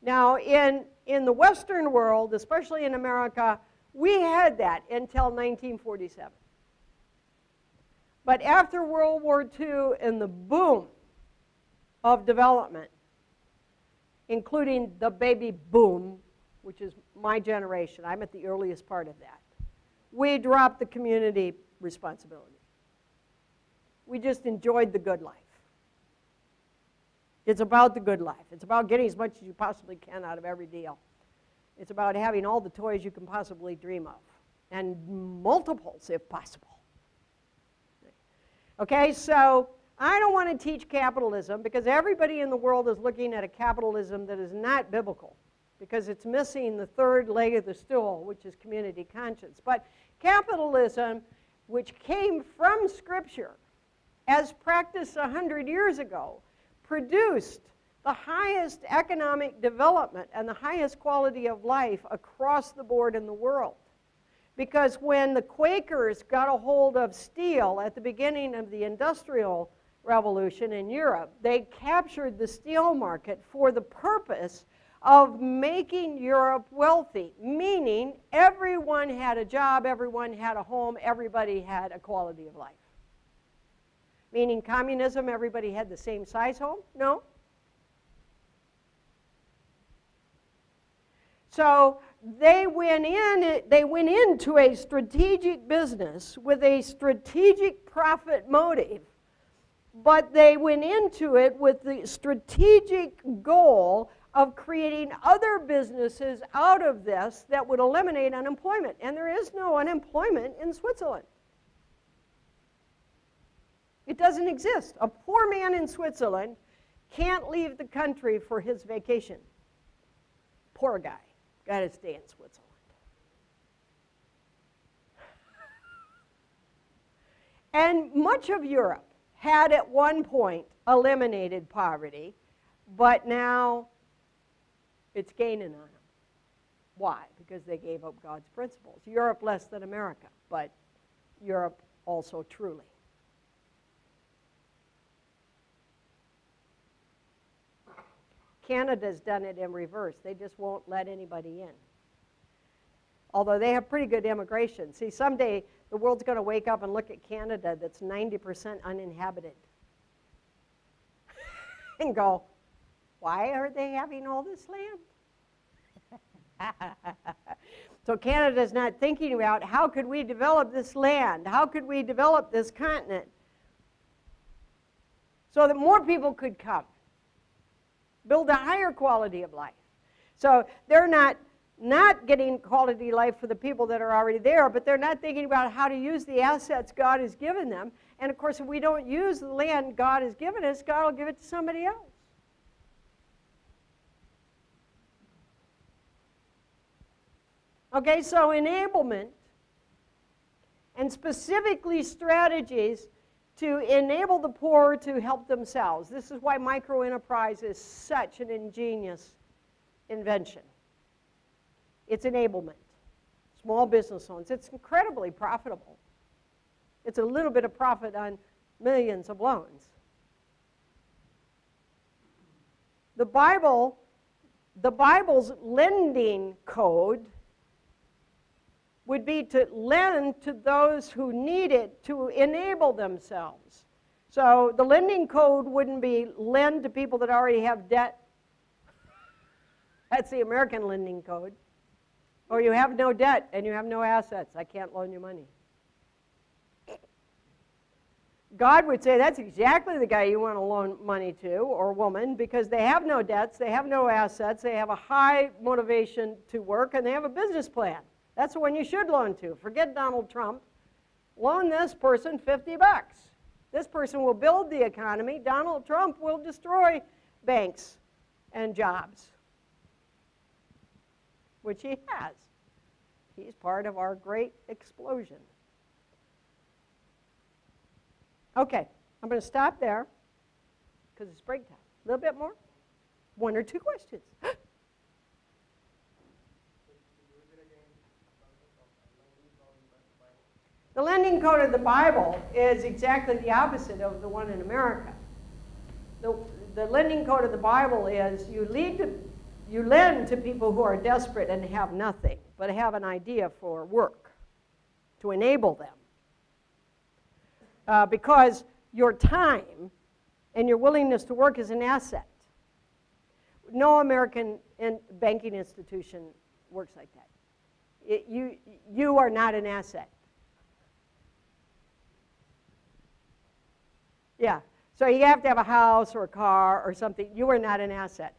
S1: Now, in the Western world, especially in America, we had that until 1947. But after World War II and the boom of development, including the baby boom, which is my generation, I'm at the earliest part of that, we dropped the community responsibility. We just enjoyed the good life. It's about the good life. It's about getting as much as you possibly can out of every deal. It's about having all the toys you can possibly dream of, and multiples if possible. Okay, so I don't want to teach capitalism because everybody in the world is looking at a capitalism that is not biblical because it's missing the third leg of the stool, which is community conscience. But capitalism, which came from Scripture as practiced 100 years ago, produced the highest economic development and the highest quality of life across the board in the world. Because when the Quakers got a hold of steel at the beginning of the Industrial Revolution in Europe, they captured the steel market for the purpose of making Europe wealthy, meaning everyone had a job, everyone had a home, everybody had a quality of life. Meaning communism, everybody had the same size home? No. So they went into a strategic business with a strategic profit motive, but they went into it with the strategic goal of creating other businesses out of this that would eliminate unemployment. And there is no unemployment in Switzerland. It doesn't exist. A poor man in Switzerland can't leave the country for his vacation. Poor guy. Got to stay in Switzerland. And much of Europe had at one point eliminated poverty, but now it's gaining on them. Why? Because they gave up God's principles. Europe less than America, but Europe also truly. Canada's done it in reverse. They just won't let anybody in. Although they have pretty good immigration. See, someday the world's going to wake up and look at Canada that's 90% uninhabited and go, why are they having all this land? So Canada's not thinking about how could we develop this land? How could we develop this continent so that more people could come? Build a higher quality of life. So they're not getting quality life for the people that are already there, but they're not thinking about how to use the assets God has given them. And of course, if we don't use the land God has given us, God will give it to somebody else. Okay, so enablement, and specifically strategies to enable the poor to help themselves. This is why microenterprise is such an ingenious invention. It's enablement. Small business loans. It's incredibly profitable. It's a little bit of profit on millions of loans. The Bible's lending code would be to lend to those who need it to enable themselves. So the lending code wouldn't be lend to people that already have debt. That's the American lending code. Or you have no debt and you have no assets. I can't loan you money. God would say that's exactly the guy you want to loan money to, or woman, because they have no debts, they have no assets, they have a high motivation to work, and they have a business plan. That's the one you should loan to. Forget Donald Trump. Loan this person $50. This person will build the economy. Donald Trump will destroy banks and jobs, which he has. He's part of our great explosion. Okay, I'm going to stop there because it's break time. A little bit more? One or two questions. The lending code of the Bible is exactly the opposite of the one in America. The lending code of the Bible is you lend to people who are desperate and have nothing, but have an idea for work to enable them. Because your time and your willingness to work is an asset. No American banking institution works like that. You are not an asset. Yeah, so you have to have a house or a car or something. You are not an asset.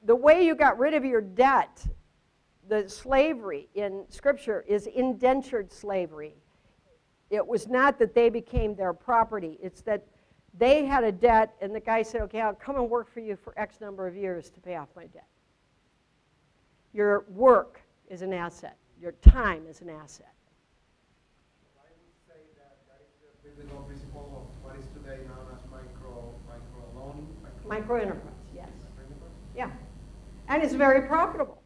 S1: The way you got rid of your debt, the slavery in Scripture is indentured slavery. It was not that they became their property. It's that they had a debt, and the guy said, okay, I'll come and work for you for X number of years to pay off my debt. Your work is an asset. Your time is an asset.
S2: I would say that is the biblical principle of what is today known as micro-loan.
S1: Microenterprise, yes. Yeah. And it's very profitable.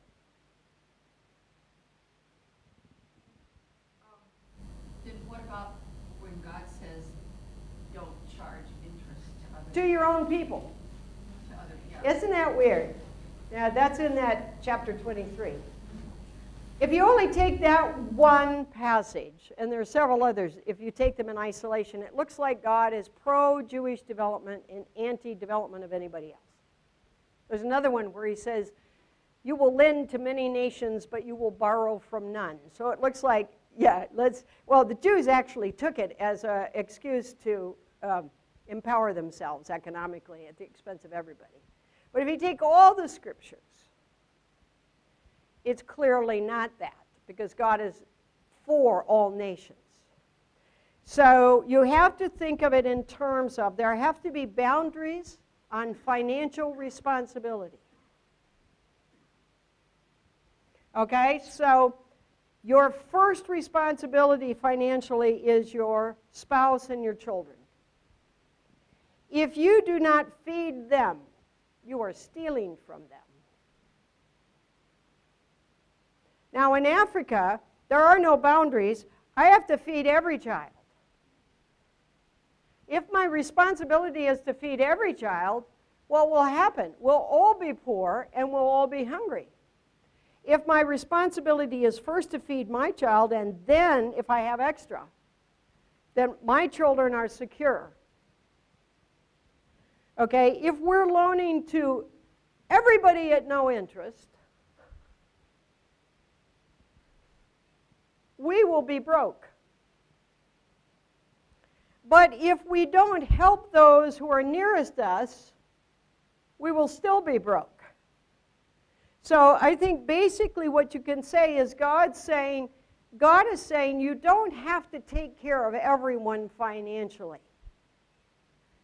S3: Then what about when God says, don't charge interest to others?
S1: To your own people.
S3: To others, yeah.
S1: Isn't that weird? Yeah, that's in that chapter 23. If you only take that one passage, and there are several others, if you take them in isolation, it looks like God is pro-Jewish development and anti-development of anybody else. There's another one where he says, you will lend to many nations, but you will borrow from none. So it looks like, yeah, well, the Jews actually took it as an excuse to empower themselves economically at the expense of everybody. But if you take all the scriptures, it's clearly not that, because God is for all nations. So you have to think of it in terms of there have to be boundaries on financial responsibility. Okay, so your first responsibility financially is your spouse and your children. If you do not feed them, you are stealing from them. Now in Africa, there are no boundaries. I have to feed every child. If my responsibility is to feed every child, what will happen? We'll all be poor and we'll all be hungry. If my responsibility is first to feed my child and then, if I have extra, then my children are secure. Okay, if we're loaning to everybody at no interest, we will be broke. But if we don't help those who are nearest us, we will still be broke. So I think basically what you can say is God is saying you don't have to take care of everyone financially.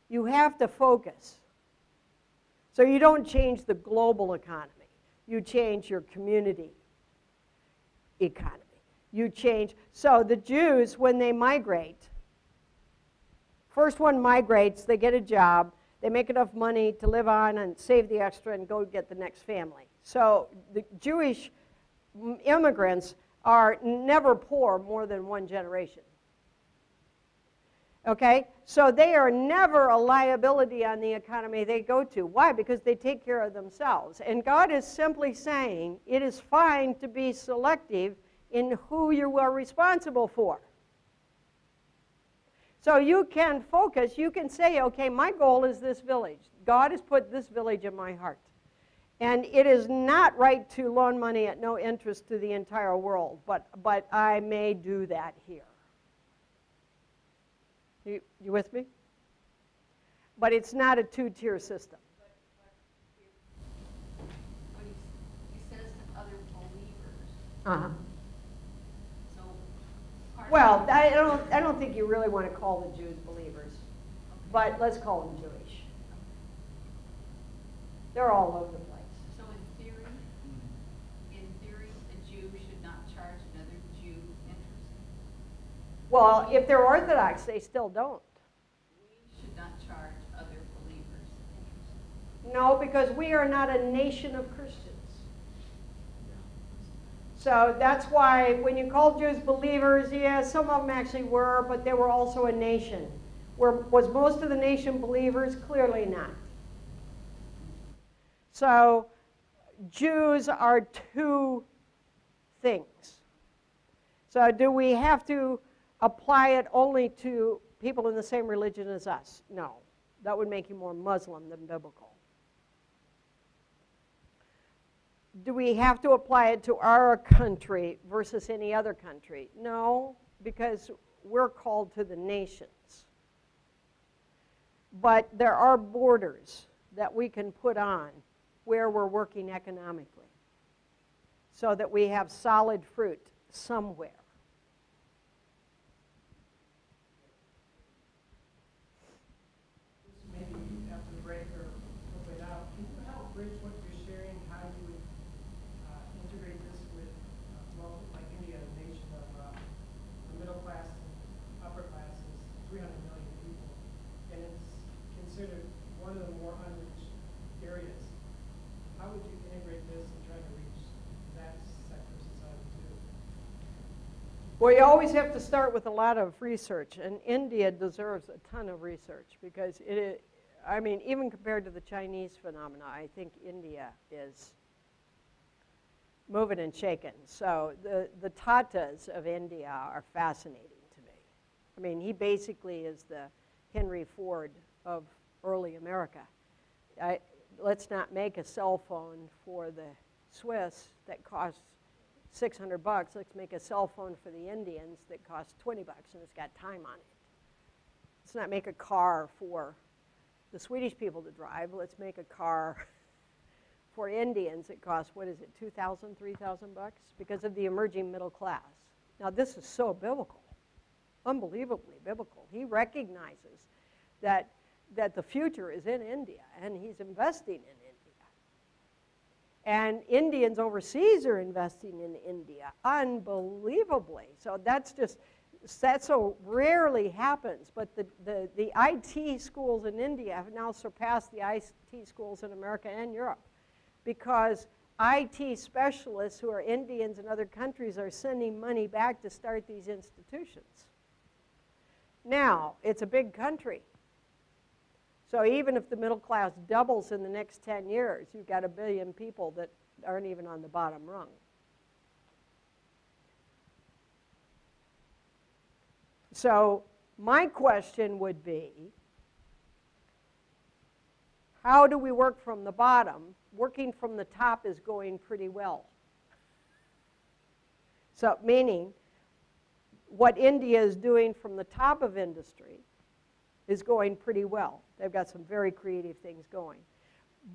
S1: You have to focus. So you don't change the global economy. You change your community economy. You change. So the Jews, when they migrate, first one migrates, they get a job, they make enough money to live on and save the extra and go get the next family. So the Jewish immigrants are never poor more than one generation. Okay? So they are never a liability on the economy they go to. Why? Because they take care of themselves. And God is simply saying it is fine to be selective in who you are responsible for. So you can focus, you can say, okay, my goal is this village. God has put this village in my heart. And it is not right to loan money at no interest to the entire world, but I may do that here. You with me? But it's not a two-tier system.
S3: But he says to other believers.
S1: Uh-huh.
S3: So
S1: Well, I don't think you really want to call the Jews believers, but let's call them Jewish. They're all over the place.
S3: So in theory, a Jew should not charge another Jew interest.
S1: Well, if they're Orthodox, they still don't.
S3: We should not charge other believers interest.
S1: No, because we are not a nation of Christians. So that's why when you call Jews believers, yeah, some of them actually were, but they were also a nation. Was most of the nation believers? Clearly not. So Jews are two things. So do we have to apply it only to people in the same religion as us? No. That would make you more Muslim than biblical. Do we have to apply it to our country versus any other country? No, because we're called to the nations. But there are borders that we can put on where we're working economically so that we have solid fruit somewhere.
S2: Maybe after the break or halfway out, can you help bridge what you're sharing, how you would integrate this with, well, like India, a nation of the middle class and upper class is 300 million people, and it's considered one of the more unreached areas. How would you integrate this and try to reach that sector of society too?
S1: Well, you always have to start with a lot of research, and India deserves a ton of research because it is, I mean, even compared to the Chinese phenomena, I think India is moving and shaking. So the Tatas of India are fascinating to me. I mean, he basically is the Henry Ford of early America. Let's not make a cell phone for the Swiss that costs $600. Let's make a cell phone for the Indians that costs $20 and it's got time on it. Let's not make a car for the Swedish people to drive. Let's make a car for Indians that costs, what is it, $2,000, $3,000 because of the emerging middle class. Now this is so biblical, unbelievably biblical. He recognizes that the future is in India, and he's investing in India. And Indians overseas are investing in India, unbelievably. So that so rarely happens. But the IT schools in India have now surpassed the IT schools in America and Europe because IT specialists who are Indians in other countries are sending money back to start these institutions. Now, it's a big country. So even if the middle class doubles in the next 10 years, you've got 1 billion people that aren't even on the bottom rung. So my question would be, how do we work from the bottom? Working from the top is going pretty well. So meaning, what India is doing from the top of industry is going pretty well. They've got some very creative things going.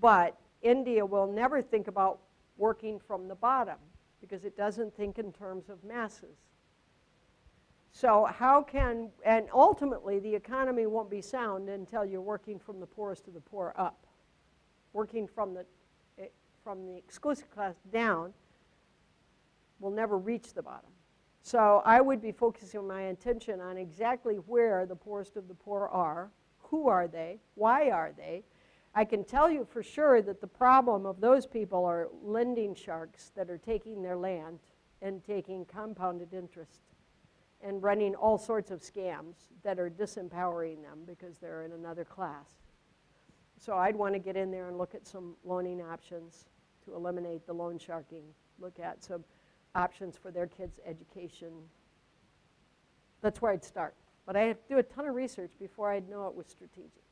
S1: But India will never think about working from the bottom because it doesn't think in terms of masses. So how can, and ultimately the economy won't be sound until you're working from the poorest of the poor up. Working from the exclusive class down will never reach the bottom. So I would be focusing my attention on exactly where the poorest of the poor are, who are they, why are they. I can tell you for sure that the problem of those people are lending sharks that are taking their land and taking compounded interest and running all sorts of scams that are disempowering them because they're in another class. So I'd want to get in there and look at some loaning options to eliminate the loan sharking, look at some options for their kids' education. That's where I'd start. But I have to do a ton of research before I'd know it was strategic.